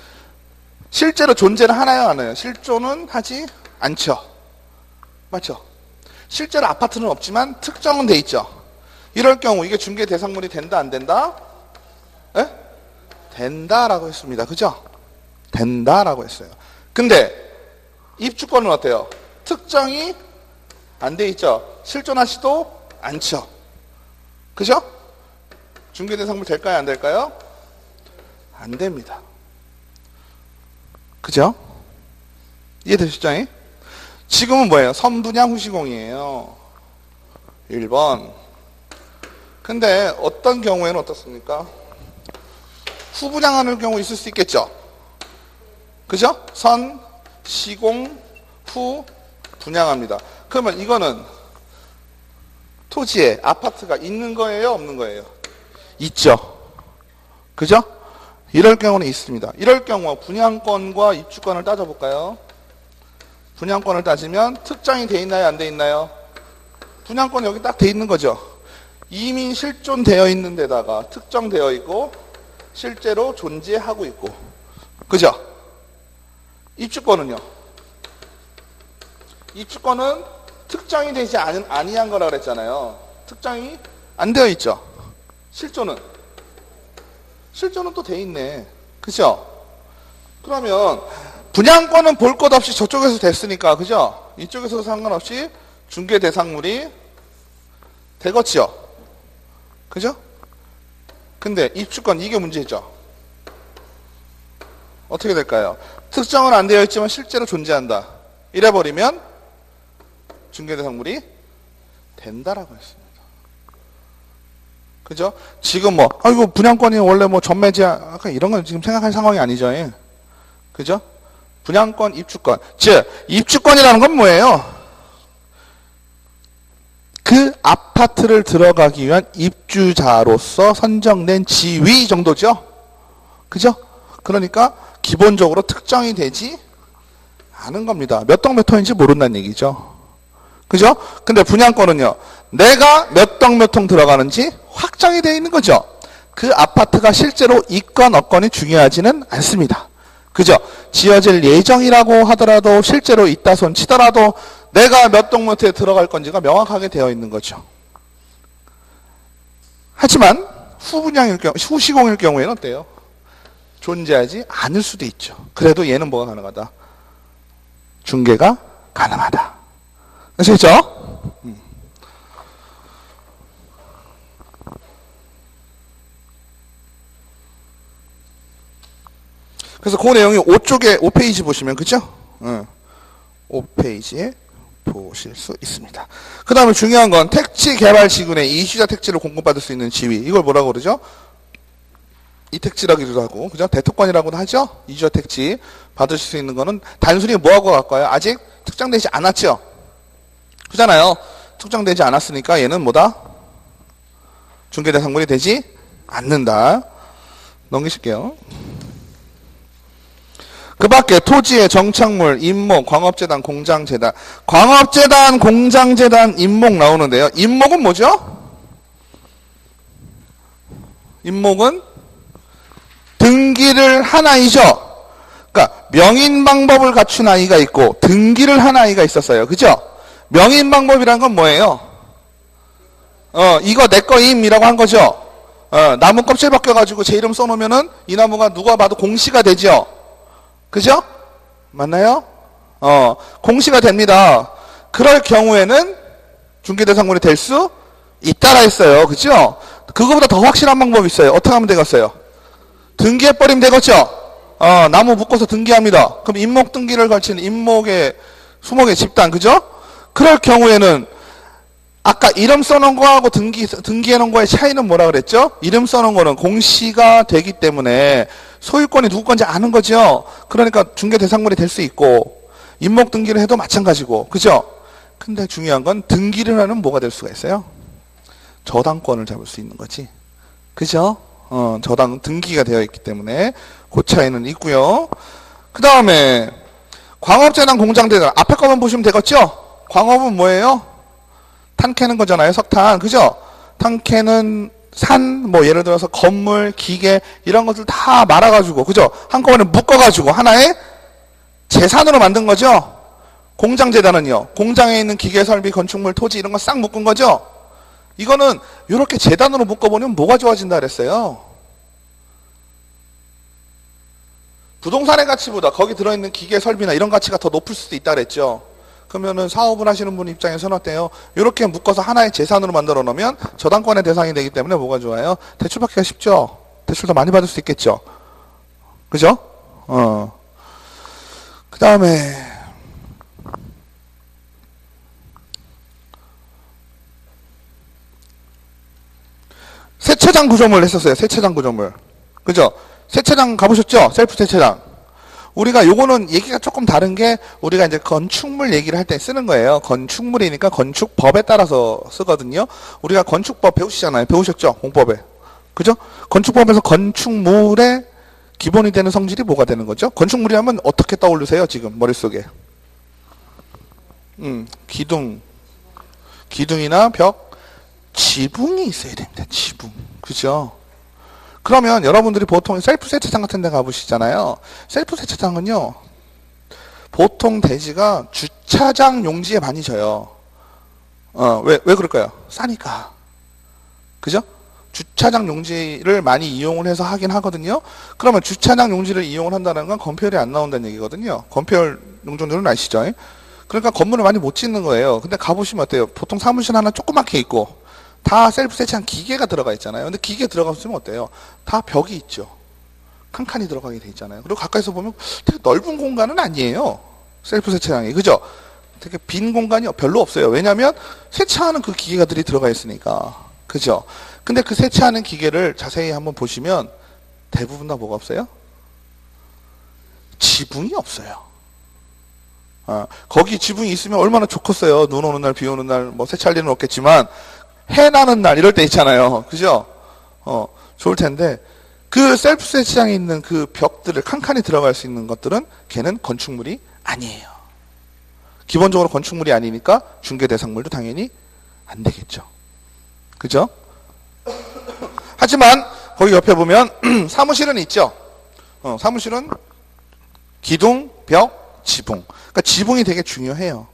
실제로 존재를 하나요, 안 해요? 실존은 하지 않죠? 맞죠? 실제로 아파트는 없지만 특정은 돼 있죠? 이럴 경우 이게 중개 대상물이 된다, 안 된다? 에? 된다라고 했습니다. 그죠? 된다라고 했어요. 근데 입주권은 어때요? 특정이 안 돼 있죠? 실존하지도 않죠? 그죠? 중개대상물 될까요? 안 될까요? 안 됩니다. 그죠? 이해되시죠? 지금은 뭐예요? 선분양 후시공이에요. 1번. 근데 어떤 경우에는 어떻습니까? 후분양하는 경우 있을 수 있겠죠? 그죠? 선, 시공, 후, 분양합니다. 그러면 이거는 토지에 아파트가 있는 거예요? 없는 거예요? 있죠. 그죠? 이럴 경우는 있습니다. 이럴 경우 분양권과 입주권을 따져볼까요? 분양권을 따지면 특정이 돼 있나요? 안 돼 있나요? 분양권 여기 딱 돼 있는 거죠. 이미 실존되어 있는 데다가 특정되어 있고 실제로 존재하고 있고. 그죠? 입주권은요? 입주권은 특정이 되지 아니한 거라고 그랬잖아요. 특정이 안 되어 있죠. 실존은 또 돼 있네. 그죠? 그러면 분양권은 볼 것 없이 저쪽에서 됐으니까, 그죠? 이쪽에서 상관없이 중개 대상물이 되겠죠. 그죠? 근데 입주권 이게 문제죠. 어떻게 될까요? 특정은 안 되어 있지만 실제로 존재한다. 이래버리면 중개대상물이 된다라고 했습니다. 그죠? 지금 뭐 아이고 분양권이 원래 뭐 전매제 아까 이런 건 지금 생각할 상황이 아니죠. 그죠? 분양권, 입주권. 즉 입주권이라는 건 뭐예요? 그 아파트를 들어가기 위한 입주자로서 선정된 지위 정도죠. 그죠? 그러니까 기본적으로 특정이 되지 않은 겁니다. 몇 동 몇 호인지 모른다는 얘기죠. 그죠? 근데 분양권은요. 내가 몇 동 몇 호 들어가는지 확정이 되어 있는 거죠. 그 아파트가 실제로 있건 없건이 중요하지는 않습니다. 그죠? 지어질 예정이라고 하더라도 실제로 있다 손 치더라도 내가 몇 동 몇 호에 들어갈 건지가 명확하게 되어 있는 거죠. 하지만 후분양일 경우, 후시공일 경우에는 어때요? 존재하지 않을 수도 있죠. 그래도 얘는 뭐가 가능하다? 중개가 가능하다. 아시겠죠? 그래서 그 내용이 5쪽에 5페이지 보시면 그죠? 5페이지에 보실 수 있습니다. 그 다음에 중요한 건 택지 개발 시군에 이주자 택지를 공급받을 수 있는 지위. 이걸 뭐라고 그러죠? 이택지라기도 하고, 그죠? 대토권이라고도 하죠? 이주자 택지 받으실 수 있는 거는 단순히 뭐하고 갈까요? 아직 특정되지 않았죠? 그잖아요. 특정되지 않았으니까 얘는 뭐다? 중개대상물이 되지 않는다. 넘기실게요. 그 밖에 토지의 정착물, 임목, 광업재단, 공장재단. 광업재단, 공장재단, 임목 나오는데요. 임목은 뭐죠? 임목은 등기를 한 아이죠. 그러니까 명인 방법을 갖춘 아이가 있고 등기를 한 아이가 있었어요. 그죠? 명인 방법이란 건 뭐예요? 이거 내 거임이라고 한 거죠. 나무 껍질 벗겨가지고 제 이름 써놓으면은 이 나무가 누가 봐도 공시가 되죠. 그죠? 맞나요? 공시가 됩니다. 그럴 경우에는 중개대상물이 될 수 있다라 했어요. 그죠? 그거보다 더 확실한 방법이 있어요. 어떻게 하면 되겠어요? 등기해버리면 되겠죠? 나무 묶어서 등기합니다. 그럼 임목 등기를 걸친 임목의 수목의 집단, 그죠? 그럴 경우에는 아까 이름 써놓은 거하고 등기해놓은 거의 차이는 뭐라 그랬죠? 이름 써놓은 거는 공시가 되기 때문에 소유권이 누구 건지 아는 거죠? 그러니까 중개대상물이 될 수 있고, 임목 등기를 해도 마찬가지고, 그죠? 근데 중요한 건 등기를 하면 뭐가 될 수가 있어요? 저당권을 잡을 수 있는 거지. 그죠? 저당 등기가 되어 있기 때문에 그 차이는 있고요. 그 다음에 광업재단 공장재단 앞에 거만 보시면 되겠죠? 광업은 뭐예요? 탄 캐는 거잖아요. 석탄. 그죠? 탄 캐는 산, 뭐 예를 들어서 건물, 기계 이런 것들 다 말아가지고, 그죠? 한꺼번에 묶어가지고 하나의 재산으로 만든 거죠. 공장재단은요. 공장에 있는 기계, 설비, 건축물, 토지 이런 거 싹 묶은 거죠. 이거는 이렇게 재단으로 묶어보면 뭐가 좋아진다 그랬어요? 부동산의 가치보다 거기 들어있는 기계, 설비나 이런 가치가 더 높을 수도 있다 그랬죠. 그러면은 사업을 하시는 분 입장에서는 어때요? 이렇게 묶어서 하나의 재산으로 만들어 놓으면 저당권의 대상이 되기 때문에 뭐가 좋아요? 대출 받기가 쉽죠. 대출 더 많이 받을 수 있겠죠. 그죠? 그 다음에 세차장 구조물 했었어요. 세차장 구조물. 그죠? 세차장 가보셨죠? 셀프 세차장. 우리가 요거는 얘기가 조금 다른 게 우리가 이제 건축물 얘기를 할 때 쓰는 거예요. 건축물이니까 건축법에 따라서 쓰거든요. 우리가 건축법 배우시잖아요. 배우셨죠? 공법에. 그죠? 건축법에서 건축물의 기본이 되는 성질이 뭐가 되는 거죠? 건축물이 하면 어떻게 떠오르세요? 지금 머릿속에. 기둥이나 벽, 지붕이 있어야 됩니다. 지붕. 그죠? 그러면 여러분들이 보통 셀프 세차장 같은 데 가보시잖아요. 셀프 세차장은요, 보통 대지가 주차장 용지에 많이 져요. 왜 그럴까요? 싸니까. 그죠? 주차장 용지를 많이 이용을 해서 하긴 하거든요. 그러면 주차장 용지를 이용을 한다는 건 건폐율이 안 나온다는 얘기거든요. 건폐율 용적률은 아시죠? 그러니까 건물을 많이 못 짓는 거예요. 근데 가보시면 어때요? 보통 사무실 하나 조그맣게 있고, 다 셀프 세차장 기계가 들어가 있잖아요. 근데 기계 들어가면 어때요? 다 벽이 있죠. 칸칸이 들어가게 돼 있잖아요. 그리고 가까이서 보면 되게 넓은 공간은 아니에요. 셀프 세차장이. 그죠? 되게 빈 공간이 별로 없어요. 왜냐하면 세차하는 그 기계가들이 들어가 있으니까. 그죠? 근데 그 세차하는 기계를 자세히 한번 보시면 대부분 다 뭐가 없어요? 지붕이 없어요. 거기 지붕이 있으면 얼마나 좋겠어요. 눈 오는 날, 비 오는 날, 뭐 세차할 일은 없겠지만 해 나는 날 이럴 때 있잖아요. 그죠? 좋을 텐데 그 셀프 세차장에 있는 그 벽들을 칸칸이 들어갈 수 있는 것들은 걔는 건축물이 아니에요. 기본적으로 건축물이 아니니까 중개대상물도 당연히 안 되겠죠. 그죠? 하지만 거기 옆에 보면 사무실은 있죠. 사무실은 기둥, 벽, 지붕. 그러니까 지붕이 되게 중요해요.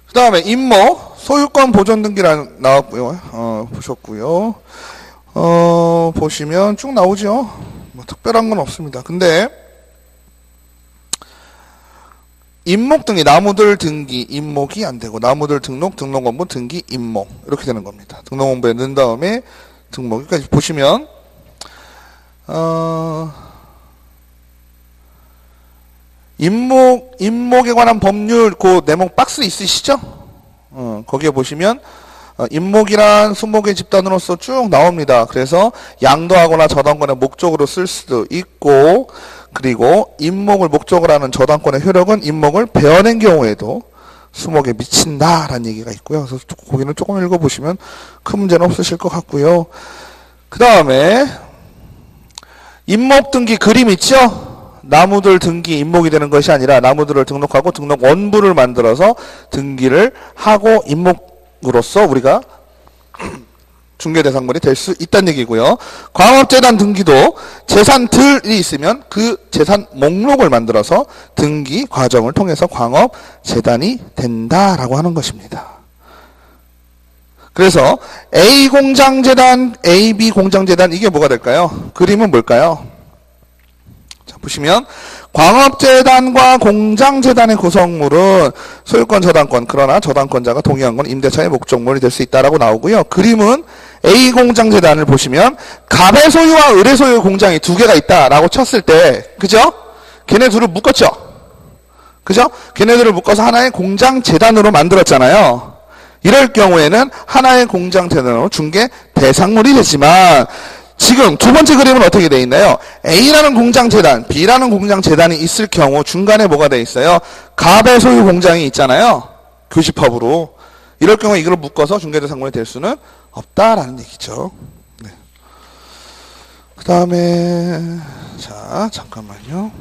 그 다음에 임목, 소유권 보존 등기라는 나왔고요. 보셨고요. 보시면 쭉 나오죠. 뭐 특별한 건 없습니다. 근데 임목 등기, 나무들 등기, 임목이 안 되고 나무들 등록, 등록원본 등기, 임목 이렇게 되는 겁니다. 등록원본에 넣은 다음에 등록. 여기까지 보시면 임목에 관한 법률 그 네모 박스 있으시죠? 거기에 보시면 임목이란 수목의 집단으로서 쭉 나옵니다. 그래서 양도하거나 저당권의 목적으로 쓸 수도 있고, 그리고 임목을 목적으로 하는 저당권의 효력은 임목을 베어낸 경우에도 수목에 미친다라는 얘기가 있고요. 그래서 거기는 조금 읽어보시면 큰 문제는 없으실 것 같고요. 그 다음에 임목 등기 그림 있죠? 나무들 등기 임목이 되는 것이 아니라 나무들을 등록하고 등록 원부를 만들어서 등기를 하고 임목으로서 우리가 중개대상물이 될 수 있다는 얘기고요. 광업재단 등기도 재산들이 있으면 그 재산 목록을 만들어서 등기 과정을 통해서 광업재단이 된다라고 하는 것입니다. 그래서 A 공장재단, AB 공장재단 이게 뭐가 될까요? 그림은 뭘까요? 자, 보시면 광업재단과 공장재단의 구성물은 소유권, 저당권, 그러나 저당권자가 동의한 건 임대차의 목적물이 될 수 있다라고 나오고요. 그림은 A 공장재단을 보시면 갑의 소유와 을의 소유 공장이 두 개가 있다라고 쳤을 때, 그죠? 걔네 둘을 묶었죠? 그죠? 걔네들을 묶어서 하나의 공장재단으로 만들었잖아요. 이럴 경우에는 하나의 공장재단으로 중개 대상물이 되지만 지금 두 번째 그림은 어떻게 되어 있나요? A라는 공장재단, B라는 공장재단이 있을 경우 중간에 뭐가 되어 있어요? 갑의 소유 공장이 있잖아요. 교집합으로. 이럴 경우에 이걸 묶어서 중개대상물이 될 수는 없다라는 얘기죠. 네. 그 다음에 자 잠깐만요.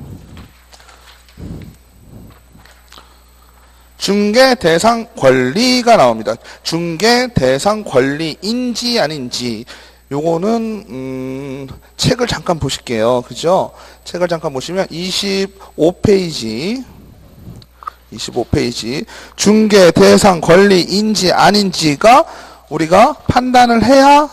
중개대상 권리가 나옵니다. 중개대상 권리인지 아닌지 요거는 책을 잠깐 보실게요. 그죠? 책을 잠깐 보시면 25페이지 중개대상 권리인지 아닌지가 우리가 판단을 해야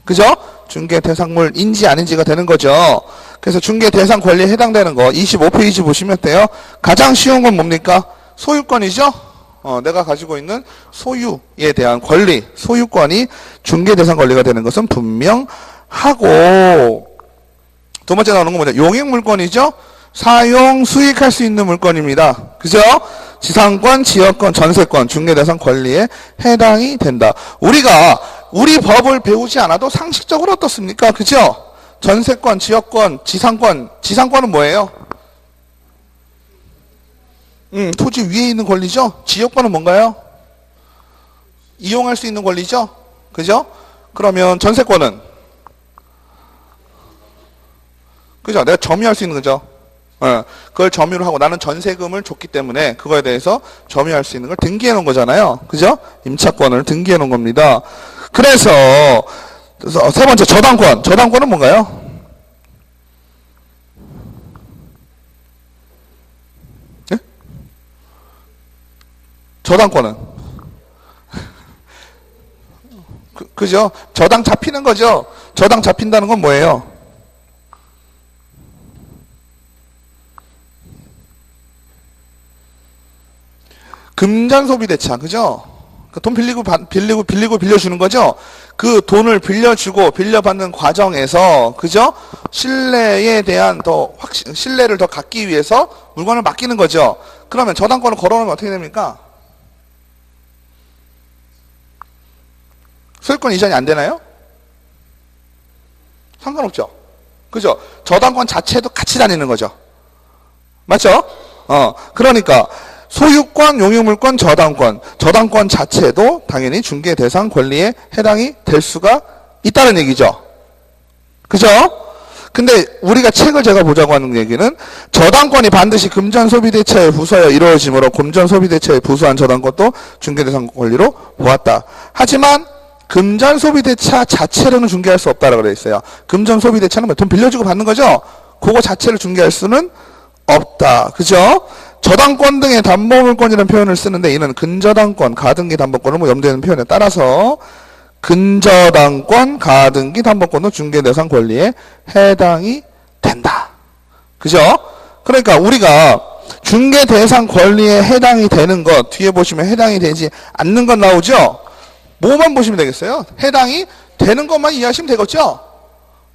그죠? 중개대상물인지 아닌지가 되는 거죠. 그래서 중개대상 권리에 해당되는 거 25페이지 보시면 돼요. 가장 쉬운 건 뭡니까? 소유권이죠? 내가 가지고 있는 소유에 대한 권리, 소유권이 중개대상 권리가 되는 것은 분명하고, 두 번째 나오는 건 뭐냐? 용익물권이죠? 사용, 수익할 수 있는 물건입니다. 그죠? 지상권, 지역권, 전세권, 중개대상 권리에 해당이 된다. 우리가 우리 법을 배우지 않아도 상식적으로 어떻습니까? 그죠? 전세권, 지역권, 지상권은 뭐예요? 토지 위에 있는 권리죠? 지역권은 뭔가요? 이용할 수 있는 권리죠? 그죠? 그러면 전세권은? 그죠? 내가 점유할 수 있는 거죠? 그걸 점유를 하고 나는 전세금을 줬기 때문에 그거에 대해서 점유할 수 있는 걸 등기해 놓은 거잖아요. 그죠? 임차권을 등기해 놓은 겁니다. 그래서 세 번째 저당권. 저당권은 뭔가요? 저당권은 그죠? 저당 잡히는 거죠. 저당 잡힌다는 건 뭐예요? 금전소비대차, 그죠? 돈 빌려주는 거죠? 그 돈을 빌려주고 빌려받는 과정에서, 그죠? 신뢰에 대한 신뢰를 더 갖기 위해서 물건을 맡기는 거죠. 그러면 저당권을 걸어놓으면 어떻게 됩니까? 소유권 이전이 안 되나요? 상관없죠. 그죠? 저당권 자체도 같이 다니는 거죠. 맞죠? 그러니까 소유권, 용유물권, 저당권 자체도 당연히 중개대상 권리에 해당이 될 수가 있다는 얘기죠. 그죠? 근데 우리가 책을 제가 보자고 하는 얘기는 저당권이 반드시 금전소비대차에 부수하여 이루어지므로 금전소비대차에 부수한 저당권도 중개대상 권리로 보았다. 하지만 금전소비대차 자체로는 중개할 수 없다라고 되어 있어요. 금전소비대차는 돈 빌려주고 받는 거죠? 그거 자체를 중개할 수는 없다. 그죠? 저당권 등의 담보물권이라는 표현을 쓰는데 이는 근저당권, 가등기 담보권을 염두에 두는 표현에 따라서 근저당권, 가등기 담보권도 중개대상 권리에 해당이 된다. 그죠? 그러니까 우리가 중개대상 권리에 해당이 되는 것, 뒤에 보시면 해당이 되지 않는 것 나오죠? 뭐만 보시면 되겠어요? 해당이 되는 것만 이해하시면 되겠죠?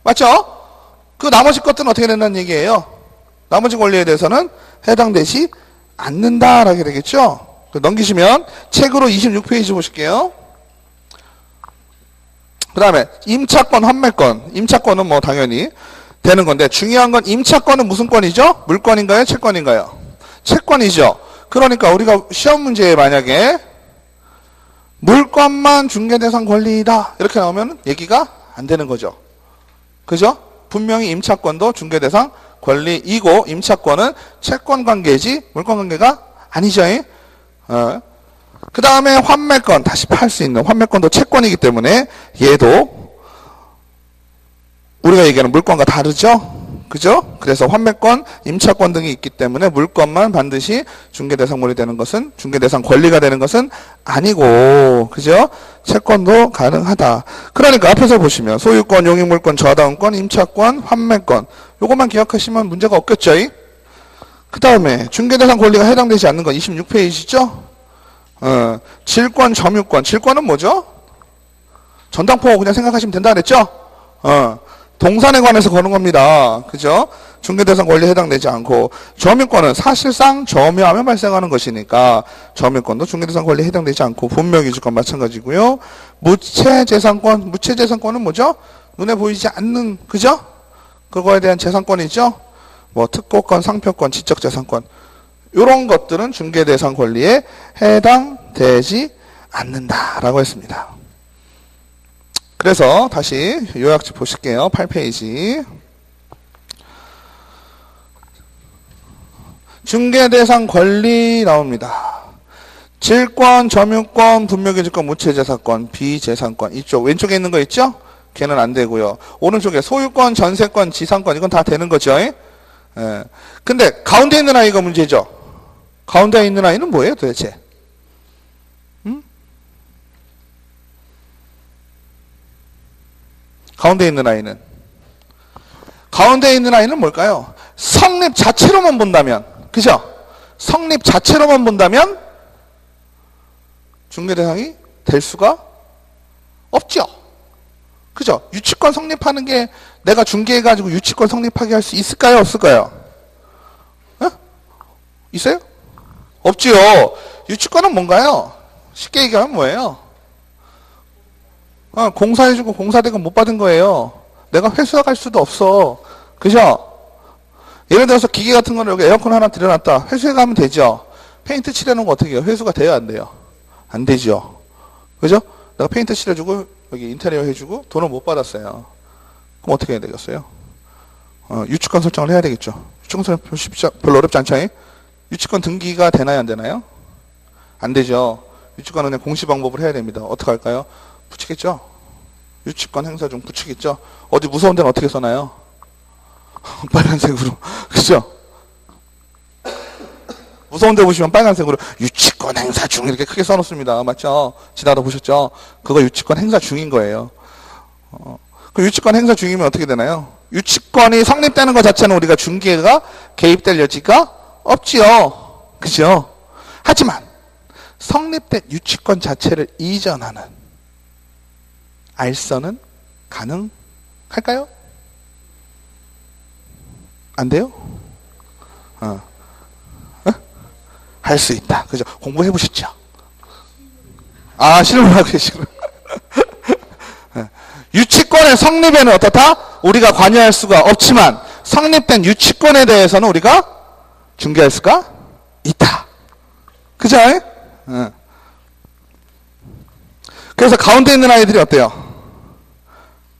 맞죠? 그 나머지 것들은 어떻게 된다는 얘기예요? 나머지 권리에 대해서는 해당되지 않는다라게 되겠죠? 넘기시면 책으로 26페이지 보실게요. 그 다음에 임차권, 환매권. 임차권은 뭐 당연히 되는 건데 중요한 건 임차권은 무슨 권이죠? 물권인가요? 채권인가요? 채권이죠. 그러니까 우리가 시험 문제에 만약에 물권만 중개대상 권리이다 이렇게 나오면 얘기가 안 되는 거죠. 그죠? 분명히 임차권도 중개대상 권리이고 임차권은 채권관계지 물권관계가 아니죠. 그 다음에 환매권, 다시 팔 수 있는 환매권도 채권이기 때문에 얘도 우리가 얘기하는 물권과 다르죠? 그죠? 그래서 환매권, 임차권 등이 있기 때문에 물권만 반드시 중개대상물이 되는 것은, 중개대상 권리가 되는 것은 아니고, 그죠? 채권도 가능하다. 그러니까 앞에서 보시면 소유권, 용익물권, 저당권, 임차권, 환매권 요것만 기억하시면 문제가 없겠죠? 그 다음에 중개대상 권리가 해당되지 않는 건 26페이지죠? 질권, 점유권. 질권은 뭐죠? 전당포 그냥 생각하시면 된다 그랬죠? 동산에 관해서 거는 겁니다. 그죠? 중개대상 권리에 해당되지 않고, 점유권은 사실상 점유하면 발생하는 것이니까 점유권도 중개대상 권리에 해당되지 않고, 분명유지권 마찬가지고요. 무채재산권, 무채재산권은 뭐죠? 눈에 보이지 않는, 그죠? 그거에 대한 재산권이죠? 뭐 특고권, 상표권, 지적재산권 이런 것들은 중개대상 권리에 해당되지 않는다라고 했습니다. 그래서 다시 요약집 보실게요. 8페이지. 중개대상 권리 나옵니다. 질권, 점유권, 분묘기지권, 무채재산권, 비재산권. 이쪽 왼쪽에 있는 거 있죠? 걔는 안 되고요. 오른쪽에 소유권, 전세권, 지상권 이건 다 되는 거죠. 근데 가운데 있는 아이가 문제죠. 가운데 있는 아이는 뭐예요 도대체? 가운데 있는 아이는 뭘까요? 성립 자체로만 본다면, 그죠? 성립 자체로만 본다면 중개대상이 될 수가 없죠. 그죠? 유치권 성립하는 게 내가 중개해가지고 유치권 성립하게 할 수 있을까요? 없을까요? 있어요? 없지요. 유치권은 뭔가요? 쉽게 얘기하면 뭐예요? 공사해주고 공사대금 못 받은 거예요. 내가 회수할 수도 없어. 그죠? 예를 들어서 기계 같은 거를 여기 에어컨 하나 들여놨다. 회수해가면 되죠. 페인트 칠해놓은 거 어떻게 해요? 회수가 돼요? 안 돼요? 안 되죠. 그죠? 내가 페인트 칠해주고 여기 인테리어 해주고 돈을 못 받았어요. 그럼 어떻게 해야 되겠어요? 유치권 설정을 해야 되겠죠. 유치권 설정 별로 어렵지 않죠? 유치권 등기가 되나요? 안 되나요? 안 되죠. 유치권은 그냥 공시 방법을 해야 됩니다. 어떻게 할까요? 붙이겠죠? 유치권 행사 중 붙이겠죠? 어디 무서운 데는 어떻게 써나요? 빨간색으로. 그죠? 무서운 데 보시면 빨간색으로 유치권 행사 중 이렇게 크게 써놓습니다. 맞죠? 지나다 보셨죠? 그거 유치권 행사 중인 거예요. 그 유치권 행사 중이면 어떻게 되나요? 유치권이 성립되는 것 자체는 우리가 중개가 개입될 여지가 없지요. 그죠? 하지만 성립된 유치권 자체를 이전하는 알선은 가능할까요? 안 돼요? 할 수 있다. 그죠? 공부해 보셨죠? 실무하고 계시구나. 유치권의 성립에는 어떻다? 우리가 관여할 수가 없지만 성립된 유치권에 대해서는 우리가 중개할 수가 있다. 그죠? 그래서 가운데 있는 아이들이 어때요?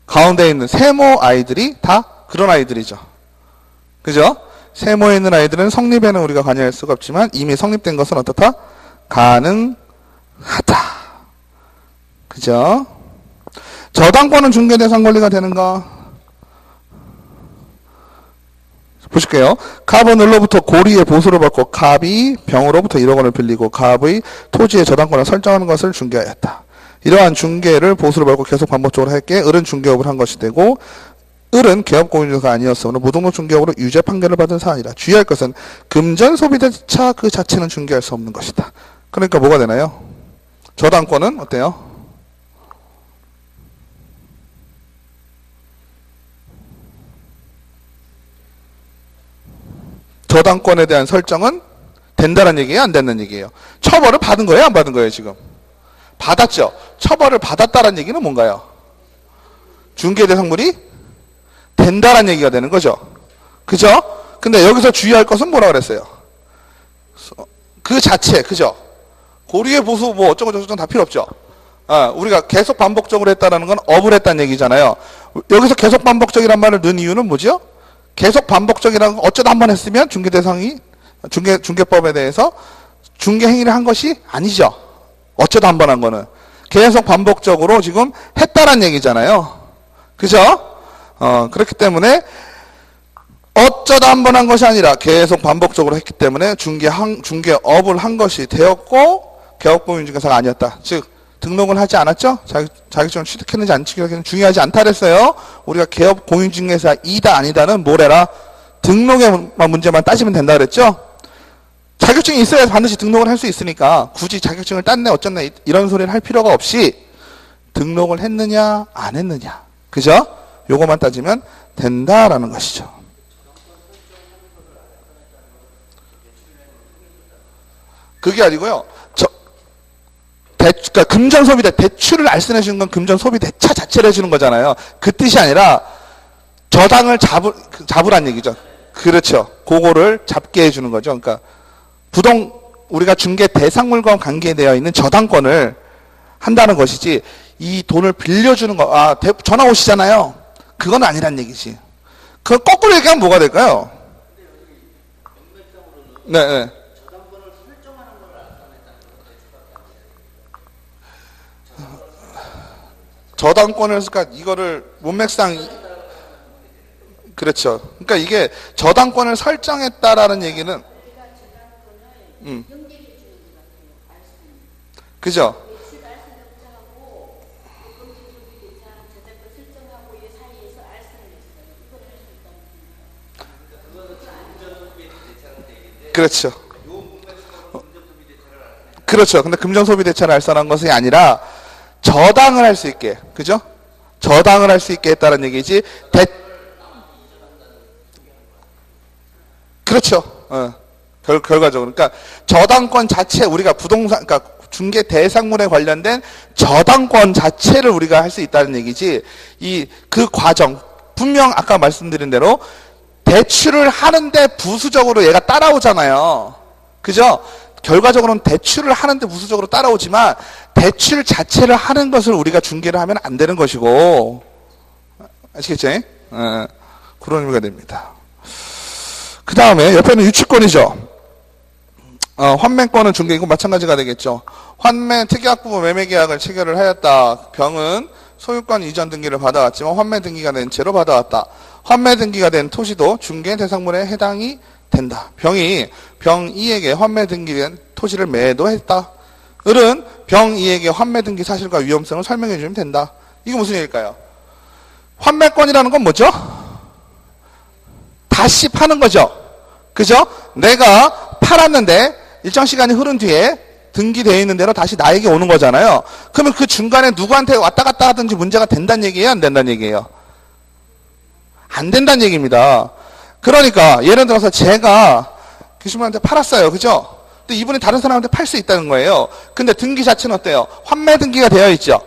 가운데 있는 세모 아이들이 다 그런 아이들이죠. 그죠? 세모에 있는 아이들은 성립에는 우리가 관여할 수가 없지만 이미 성립된 것은 어떻다? 가능하다. 그죠? 저당권은 중개대상 권리가 되는가? 보실게요. 갑은 을로부터 고리의 보수를 받고 갑이 병으로부터 1억 원을 빌리고 갑의 토지의 저당권을 설정하는 것을 중개하였다. 이러한 중개를 보수를 받고 계속 반복적으로 할게 을은 중개업을 한 것이 되고 을은 개업공인주가 아니었으므로 무등록 중개업으로 유죄 판결을 받은 사안이라. 주의할 것은 금전 소비대차 그 자체는 중개할 수 없는 것이다. 그러니까 뭐가 되나요? 저당권은 어때요? 저당권에 대한 설정은 된다는 얘기예요? 안 된다는 얘기예요? 처벌을 받은 거예요? 안 받은 거예요? 지금? 받았죠? 처벌을 받았다는 얘기는 뭔가요? 중개대상물이 된다는 얘기가 되는 거죠. 그죠? 근데 여기서 주의할 것은 뭐라 그랬어요? 그 자체, 그죠? 고리의 보수 뭐 어쩌고저쩌고 다 필요 없죠. 우리가 계속 반복적으로 했다는 건 업을 했다는 얘기잖아요. 여기서 계속 반복적이란 말을 넣은 이유는 뭐죠? 계속 반복적이라는 건 어쩌다 한 번 했으면 중개대상이 중개법에 대해서 중개 행위를 한 것이 아니죠. 어쩌다 한 번 한 거는 계속 반복적으로 지금 했다란 얘기잖아요. 그죠? 그렇기 때문에 어쩌다 한 번 한 것이 아니라 계속 반복적으로 했기 때문에 중개업을 한 것이 되었고 개업공인중개사가 아니었다. 즉 등록을 하지 않았죠? 자격증을 취득했는지 안 취득했는지 중요하지 않다 그랬어요. 우리가 개업공인중개사이다 아니다는 뭐래라? 등록의 문제만 따지면 된다 그랬죠? 자격증이 있어야 반드시 등록을 할 수 있으니까 굳이 자격증을 땄네 어쩌네 이런 소리를 할 필요가 없이 등록을 했느냐 안 했느냐, 그죠? 요거만 따지면 된다라는 것이죠. 그게 아니고요. 그러니까 금전소비대, 대출을 알선해 주는 건 금전소비대차 자체를 해주는 거잖아요. 그 뜻이 아니라 저당을 잡으란 얘기죠. 그렇죠. 그거를 잡게 해주는 거죠. 그러니까 우리가 중개 대상물과 관계되어 있는 저당권을 한다는 것이지, 이 돈을 빌려주는 거, 전화 오시잖아요. 그건 아니란 얘기지. 그걸 거꾸로 얘기하면 뭐가 될까요? 네. 저당권을, 그러니까 이거를 문맥상, 그렇죠. 그러니까 이게 저당권을 설정했다라는 얘기는, 그죠? 그렇죠. 그렇죠. 근데 금전소비대차를 알선한 것이 아니라 저당을 할 수 있게, 그죠? 저당을 할 수 있게 했다는 얘기지. 그렇죠. 결과적으로. 그러니까 저당권 자체, 우리가 부동산, 그러니까 중개 대상물에 관련된 저당권 자체를 우리가 할 수 있다는 얘기지. 그 과정, 분명 아까 말씀드린 대로 대출을 하는데 부수적으로 얘가 따라오잖아요. 그죠? 결과적으로는 대출을 하는데 부수적으로 따라오지만 대출 자체를 하는 것을 우리가 중개를 하면 안 되는 것이고, 아시겠죠? 그런 의미가 됩니다. 그 다음에 옆에는 유치권이죠. 환매권은 중개이고 마찬가지가 되겠죠. 환매 특약부분 매매계약을 체결을 하였다. 병은 소유권 이전 등기를 받아왔지만 환매 등기가 된 채로 받아왔다. 환매 등기가 된 토지도 중개 대상물에 해당이 된다. 병이에게 환매 등기된 토지를 매도했다. 을은 병이에게 환매 등기 사실과 위험성을 설명해 주면 된다. 이거 무슨 얘기일까요? 환매권이라는 건 뭐죠? 다시 파는 거죠. 그죠? 내가 팔았는데 일정 시간이 흐른 뒤에 등기되어 있는 대로 다시 나에게 오는 거잖아요. 그러면 그 중간에 누구한테 왔다 갔다 하든지 문제가 된다는 얘기예요? 안 된다는 얘기예요? 안 된다는 얘기입니다. 그러니까 예를 들어서 제가 교수님한테 팔았어요. 그죠? 근데 이분이 다른 사람한테 팔 수 있다는 거예요. 근데 등기 자체는 어때요? 환매 등기가 되어 있죠.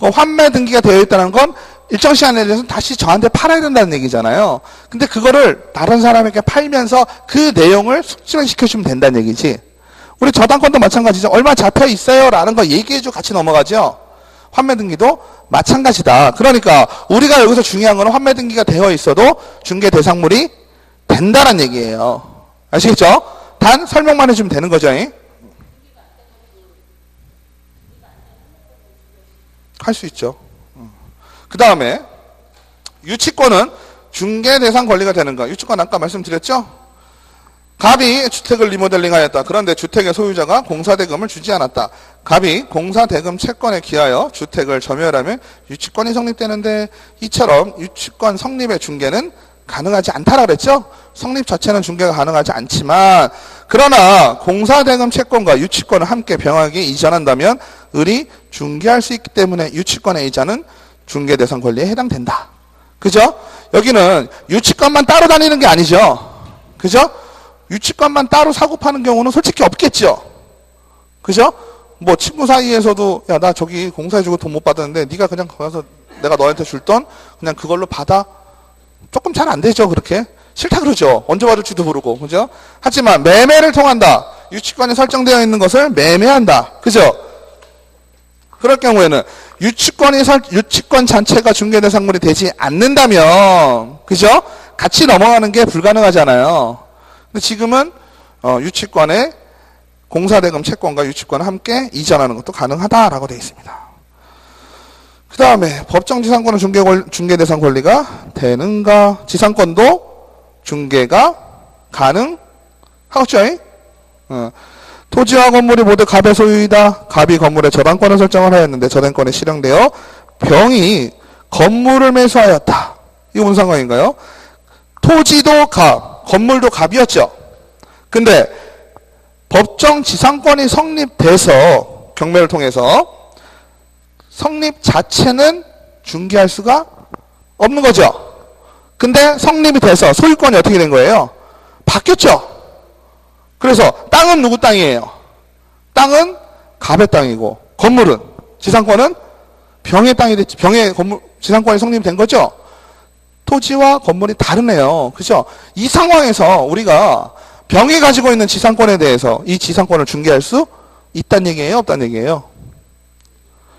환매 등기가 되어 있다는 건 일정 시간에 대해서 다시 저한테 팔아야 된다는 얘기잖아요. 근데 그거를 다른 사람에게 팔면서 그 내용을 숙지시켜주면 된다는 얘기지. 우리 저당권도 마찬가지죠. 얼마 잡혀 있어요 라는 거 얘기해주고 같이 넘어가죠. 환매 등기도 마찬가지다. 그러니까 우리가 여기서 중요한 거는 환매 등기가 되어 있어도 중개 대상물이 된다는 얘기예요. 아시겠죠? 단 설명만 해주면 되는 거죠. 할 수 있죠. 그 다음에 유치권은 중개 대상 권리가 되는 거. 유치권 아까 말씀드렸죠? 갑이 주택을 리모델링하였다. 그런데 주택의 소유자가 공사대금을 주지 않았다. 갑이 공사대금 채권에 기하여 주택을 점유하려면 유치권이 성립되는데 이처럼 유치권 성립의 중개는 가능하지 않다라 그랬죠? 성립 자체는 중개가 가능하지 않지만, 그러나 공사대금 채권과 유치권을 함께 병하게 이전한다면 을이 중개할 수 있기 때문에 유치권의 이자는 중개 대상 권리에 해당된다. 그죠? 여기는 유치권만 따로 다니는 게 아니죠. 그죠? 유치권만 따로 사고 파는 경우는 솔직히 없겠죠. 그죠? 뭐 친구 사이에서도 야, 나 저기 공사해주고 돈 못 받았는데 네가 그냥 가서 내가 너한테 줄 돈 그냥 그걸로 받아. 조금 잘 안 되죠. 그렇게 싫다 그러죠. 언제 받을지도 모르고. 그죠? 하지만 매매를 통한다. 유치권이 설정되어 있는 것을 매매한다. 그죠? 그럴 경우에는 유치권 자체가 중개 대상물이 되지 않는다면, 그죠? 같이 넘어가는 게 불가능하잖아요. 근데 지금은 유치권에 공사대금 채권과 유치권을 함께 이전하는 것도 가능하다라고 되어 있습니다. 그 다음에 법정 지상권은 중개 대상 권리가 되는가? 지상권도 중개가 가능하겠죠? 토지와 건물이 모두 갑의 소유이다. 갑이 건물의 저당권을 설정을 하였는데 저당권이 실행되어 병이 건물을 매수하였다. 이거 무슨 상황인가요? 토지도 갑, 건물도 갑이었죠. 근데 법정 지상권이 성립돼서 경매를 통해서 성립 자체는 중개할 수가 없는 거죠. 근데 성립이 돼서 소유권이 어떻게 된 거예요? 바뀌었죠. 그래서 땅은 누구 땅이에요? 땅은 갑의 땅이고 건물은 지상권은 병의 땅이 됐지. 병의 건물 지상권이 성립이 된 거죠. 토지와 건물이 다르네요. 그죠? 이 상황에서 우리가 병이 가지고 있는 지상권에 대해서 이 지상권을 중개할 수 있다는 얘기예요? 없다는 얘기예요?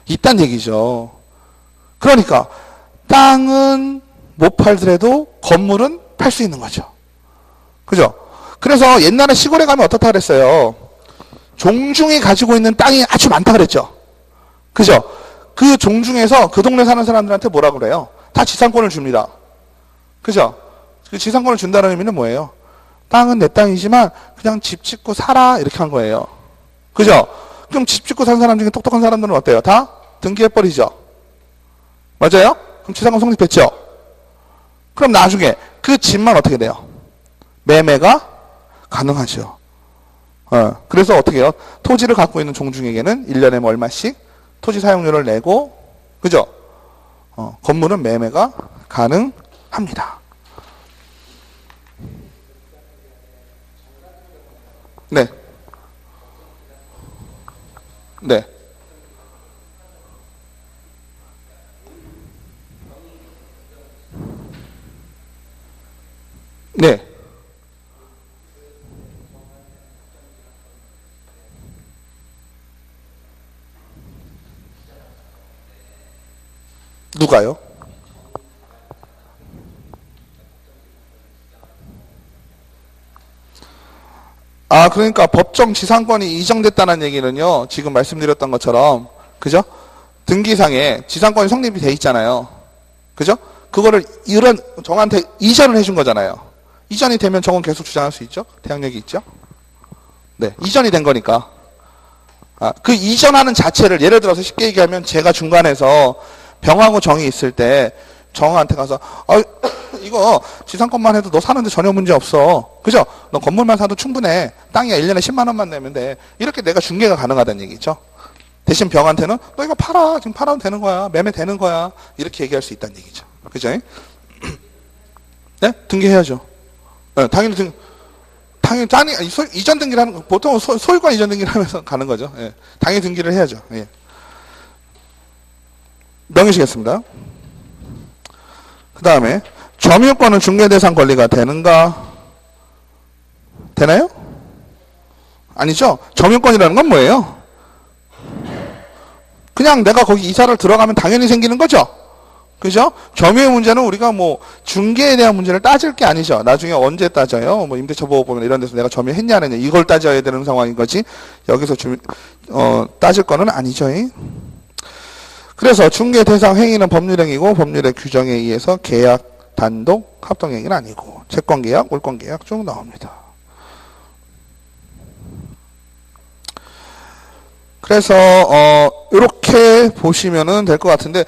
있다는 얘기죠. 그러니까 땅은 못 팔더라도 건물은 팔 수 있는 거죠. 그죠? 그래서 옛날에 시골에 가면 어떻다 그랬어요? 종중이 가지고 있는 땅이 아주 많다 그랬죠. 그죠? 그 종중에서 그 동네 사는 사람들한테 뭐라 그래요? 다 지상권을 줍니다. 그죠? 그 지상권을 준다는 의미는 뭐예요? 땅은 내 땅이지만 그냥 집 짓고 살아 이렇게 한 거예요. 그죠? 그럼 집 짓고 사는 사람 중에 똑똑한 사람들은 어때요? 다 등기해버리죠. 맞아요? 그럼 지상권 성립했죠. 그럼 나중에 그 집만 어떻게 돼요? 매매가 가능하죠. 그래서 어떻게 해요? 토지를 갖고 있는 종중에게는 1년에 뭐 얼마씩 토지 사용료를 내고, 그죠? 건물은 매매가 가능합니다. 네. 네. 네. 누가요? 그러니까 법정 지상권이 이정됐다는 얘기는요, 지금 말씀드렸던 것처럼, 그죠? 등기상에 지상권이 성립이 돼 있잖아요. 그죠? 그거를 이런 정한테 이전을 해준 거잖아요. 이전이 되면 정은 계속 주장할 수 있죠? 대항력이 있죠? 네, 이전이 된 거니까. 그 이전하는 자체를 예를 들어서 쉽게 얘기하면 제가 중간에서 병하고 정이 있을 때 정한테 가서 이거 지상권만 해도 너 사는데 전혀 문제 없어. 그죠? 너 건물만 사도 충분해. 땅이야 1년에 10만 원만 내면 돼. 이렇게 내가 중개가 가능하다는 얘기죠. 대신 병한테는 너 이거 팔아. 지금 팔아도 되는 거야. 매매 되는 거야. 이렇게 얘기할 수 있다는 얘기죠. 그죠? 네? 등기해야죠. 네, 당연히 이전 등기를 하는 거, 보통 소유권 이전 등기를 하면서 가는 거죠. 예. 당연히 등기를 해야죠. 예. 명의시겠습니다. 그 다음에 점유권은 중개대상 권리가 되는가? 되나요? 아니죠. 점유권이라는 건 뭐예요? 그냥 내가 거기 이사를 들어가면 당연히 생기는 거죠. 그죠? 점유의 문제는 우리가 뭐 중개에 대한 문제를 따질 게 아니죠. 나중에 언제 따져요? 뭐 임대차 보호 보면 이런 데서 내가 점유했냐느냐 이걸 따져야 되는 상황인 거지. 여기서 따질 거는 아니죠. 그래서 중개 대상 행위는 법률행위고 법률의 규정에 의해서 계약, 단독, 합동행위는 아니고 채권계약, 물권계약 중 나옵니다. 그래서 이렇게 보시면은 될 것 같은데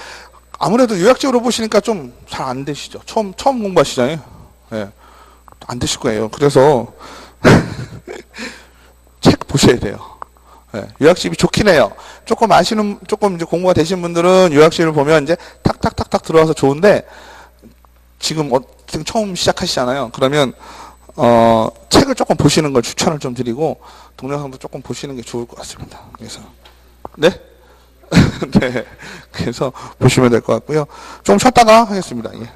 아무래도 요약적으로 보시니까 좀 잘 안 되시죠. 처음 공부하시잖아요. 예. 안 되실 거예요. 그래서 책 보셔야 돼요. 예. 요약집이 좋긴 해요. 조금 이제 공부가 되신 분들은 요약집을 보면 이제 탁탁탁탁 들어와서 좋은데 지금 처음 시작하시잖아요. 그러면 책을 조금 보시는 걸 추천을 좀 드리고 동영상도 조금 보시는 게 좋을 것 같습니다. 그래서 네? 네. 그래서 보시면 될 것 같고요. 좀 쉬었다가 하겠습니다. 예.